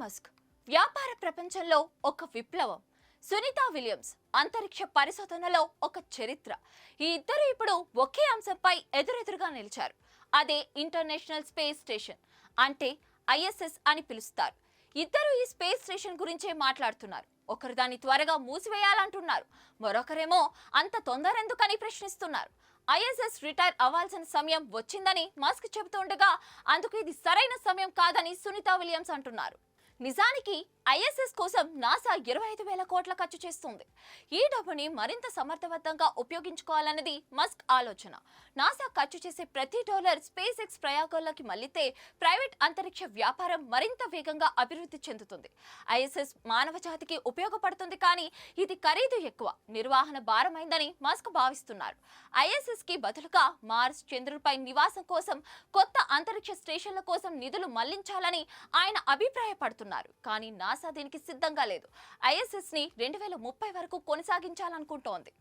Musk వ్యాపార ప్రపంచంలో ఒక విప్లవం. సునీతా విలియమ్స్ అంతరిక్ష పరిశోధనలో ఒక చరిత్ర. ఈ ఇద్దరు ఇప్పుడు ఒకే అంశంపై ఎదురెదురుగా నిలిచారు. అదే ఇంటర్నేషనల్ స్పేస్ స్టేషన్, అంటే ఐఎస్ఎస్ అని పిలుస్తారు. ఇద్దరు ఈ స్పేస్ స్టేషన్ గురించే మాట్లాడుతున్నారు. ఒకరు దాన్ని త్వరగా మూసివేయాలంటున్నారు, మరొకరేమో అంత తొందర ఎందుకని ప్రశ్నిస్తున్నారు. ఐఎస్ఎస్ రిటైర్ అవ్వాల్సిన సమయం వచ్చిందని మస్క్ చెబుతుండగా, అందుకు ఇది సరైన సమయం కాదని సునీతా విలియమ్స్ అంటున్నారు. నిజానికి ఐఎస్ఎస్ కోసం నాసా 25,000 కోట్ల ఖర్చు చేస్తుంది. ఈ డబ్బుని మరింత సమర్థవంతంగా ఉపయోగించుకోవాలన్నది మస్క్ ఆలోచన. నాసా ఖర్చు చేసే ప్రతి డాలర్ స్పేస్ ఎక్స్ ప్రయోగాల్లోకి మళ్లితే ప్రైవేట్ అంతరిక్ష వ్యాపారం మరింత వేగంగా అభివృద్ధి చెందుతుంది. ఐఎస్ఎస్ మానవ జాతికి ఉపయోగపడుతుంది, కానీ ఇది ఖరీదు ఎక్కువ, నిర్వహణ భారమైందని మస్క్ భావిస్తున్నారు. ఐఎస్ఎస్ కి బదులుగా మార్స్, చంద్రుడిపై నివాసం కోసం కొత్త అంతరిక్ష స్టేషన్ల కోసం నిధులు మళ్లించాలని ఆయన అభిప్రాయపడుతున్నారు. కానీ నాసా దీనికి సిద్ధంగా లేదు. ఐఎస్ఎస్ ని 2030 వరకు కొనసాగించాలనుకుంటోంది.